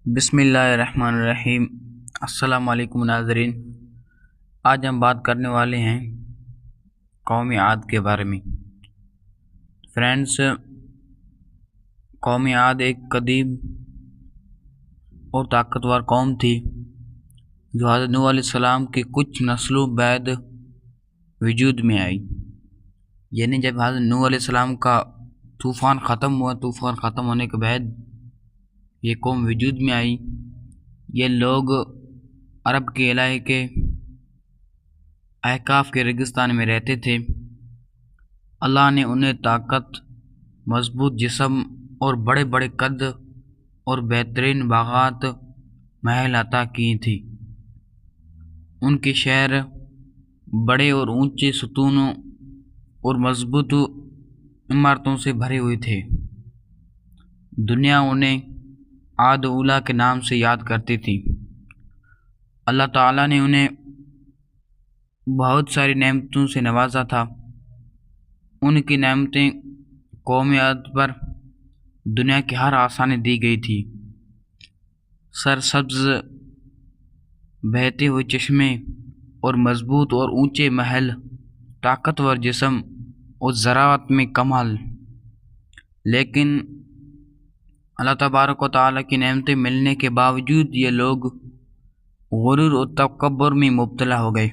بسم اللہ الرحمن الرحیم۔ السلام علیکم ناظرین، آج ہم بات کرنے والے ہیں قوم عاد کے بارے میں۔ فرینڈس، قوم عاد ایک قدیم اور طاقتور قوم تھی جو حضرت نوح علیہ السلام کے کچھ نسلوں بعد وجود میں آئی۔ یعنی جب حضرت نوح علیہ السلام کا طوفان ختم ہوا، طوفان ختم ہونے کے بعد یہ قوم وجود میں آئی۔ یہ لوگ عرب کے علاقے احقاف کے ریگستان میں رہتے تھے۔ اللہ نے انہیں طاقت، مضبوط جسم اور بڑے بڑے قد اور بہترین باغات، محل عطا کی تھی۔ ان کے شہر بڑے اور اونچے ستونوں اور مضبوط عمارتوں سے بھرے ہوئے تھے۔ دنیا انہیں عاد اولیٰ کے نام سے یاد کرتی تھی۔ اللہ تعالیٰ نے انہیں بہت ساری نعمتوں سے نوازا تھا۔ ان کی نعمتیں قوم عاد پر دنیا کی ہر آسانی دی گئی تھی۔ سرسبز بہتے ہوئے چشمے اور مضبوط اور اونچے محل، طاقتور جسم اور زراعت میں کمال۔ لیکن اللہ تبارک و تعالیٰ کی نعمتیں ملنے کے باوجود یہ لوگ غرور اور تکبر میں مبتلا ہو گئے۔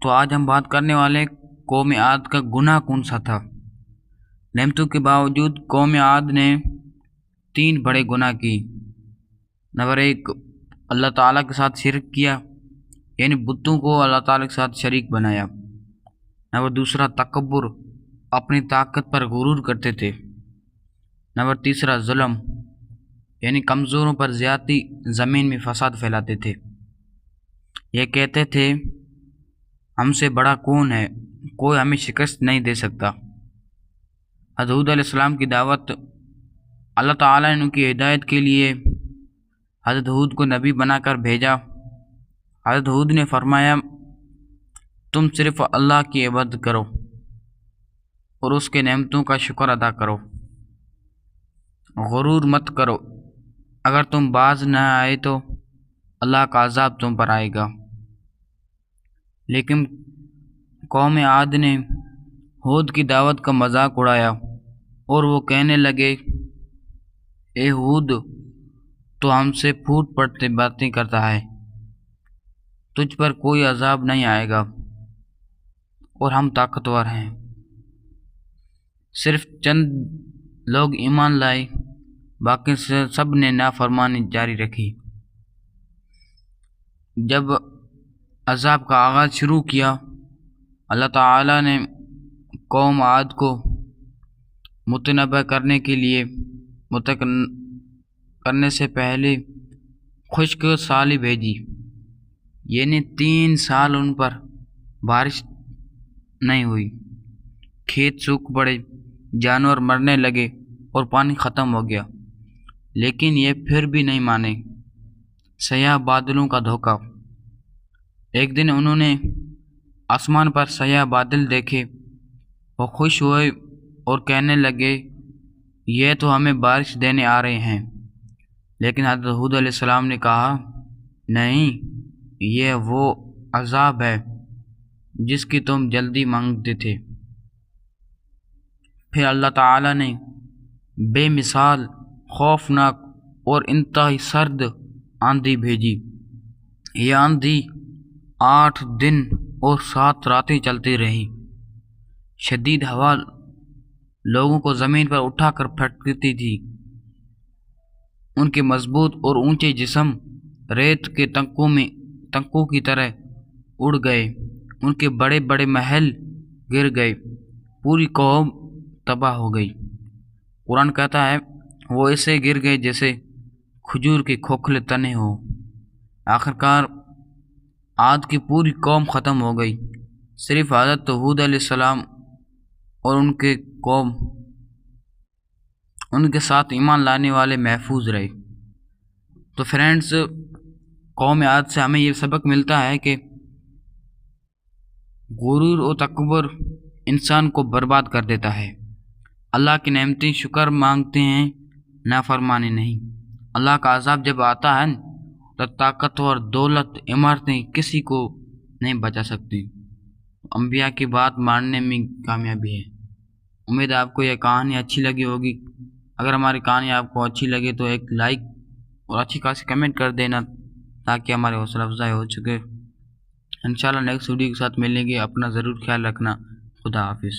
تو آج ہم بات کرنے والے قوم عاد کا گناہ کون سا تھا۔ نعمتوں کے باوجود قوم عاد نے 3 بڑے گناہ کی۔ نمبر 1، اللہ تعالیٰ کے ساتھ شرک کیا، یعنی بتوں کو اللہ تعالیٰ کے ساتھ شریک بنایا۔ نمبر 2، تکبر، اپنی طاقت پر غرور کرتے تھے۔ نمبر 3، ظلم، یعنی کمزوروں پر زیادتی، زمین میں فساد پھیلاتے تھے۔ یہ کہتے تھے ہم سے بڑا کون ہے، کوئی ہمیں شکست نہیں دے سکتا۔ حضرت ہود علیہ السلام کی دعوت، اللہ تعالیٰ نے ان کی ہدایت کے لیے حضرت ہود کو نبی بنا کر بھیجا۔ حضرت ہود نے فرمایا تم صرف اللہ کی عبادت کرو اور اس کے نعمتوں کا شکر ادا کرو، غرور مت کرو، اگر تم باز نہ آئے تو اللہ کا عذاب تم پر آئے گا۔ لیکن قوم عاد نے ہود کی دعوت کا مذاق اڑایا اور وہ کہنے لگے اے ہود، تو ہم سے پھوٹ پڑتے باتیں کرتا ہے، تجھ پر کوئی عذاب نہیں آئے گا اور ہم طاقتور ہیں۔ صرف چند لوگ ایمان لائے، باقی سب نے نافرمانی جاری رکھی۔ جب عذاب کا آغاز شروع کیا، اللہ تعالیٰ نے قوم عاد کو متنبع کرنے کے لیے کرنے سے پہلے خشک سالی بھیجی، یعنی 3 سال ان پر بارش نہیں ہوئی، کھیت سوکھ پڑے، جانور مرنے لگے اور پانی ختم ہو گیا۔ لیکن یہ پھر بھی نہیں مانے۔ سیاہ بادلوں کا دھوکہ۔ ایک دن انہوں نے آسمان پر سیاہ بادل دیکھے، وہ خوش ہوئے اور کہنے لگے یہ تو ہمیں بارش دینے آ رہے ہیں۔ لیکن حضرت ہود علیہ السلام نے کہا نہیں، یہ وہ عذاب ہے جس کی تم جلدی مانگتے تھے۔ پھر اللہ تعالیٰ نے بے مثال، خوفناک اور انتہائی سرد آندھی بھیجی۔ یہ آندھی 8 دن اور 7 راتیں چلتی رہی۔ شدید ہوا لوگوں کو زمین پر اٹھا کر پھینکتی تھی۔ ان کے مضبوط اور اونچے جسم ریت کے تنکوں کی طرح اڑ گئے، ان کے بڑے بڑے محل گر گئے، پوری قوم تباہ ہو گئی۔ قرآن کہتا ہے وہ ایسے گر گئے جیسے کھجور کے کھوکھلے تنے ہوں۔ آخرکار عاد کی پوری قوم ختم ہو گئی، صرف حضرت ہود علیہ السلام اور ان کے قوم، ان کے ساتھ ایمان لانے والے محفوظ رہے۔ تو فرینڈز، قوم عاد سے ہمیں یہ سبق ملتا ہے کہ غرور و تکبر انسان کو برباد کر دیتا ہے۔ اللہ کی نعمتیں شکر مانگتے ہیں نافرمانی نہیں۔ اللہ کا عذاب جب آتا ہے تو طاقتور، دولت، عمارتیں کسی کو نہیں بچا سکتی۔ انبیاء کی بات ماننے میں کامیابی ہے۔ امید ہے آپ کو یہ کہانی اچھی لگی ہوگی۔ اگر ہماری کہانی آپ کو اچھی لگے تو ایک لائک اور اچھی خاصی کمنٹ کر دینا تاکہ ہمارے حوصلہ افزائی ہو سکے۔ انشاءاللہ نیکسٹ ویڈیو کے ساتھ ملیں گے۔ اپنا ضرور خیال رکھنا۔ خدا حافظ۔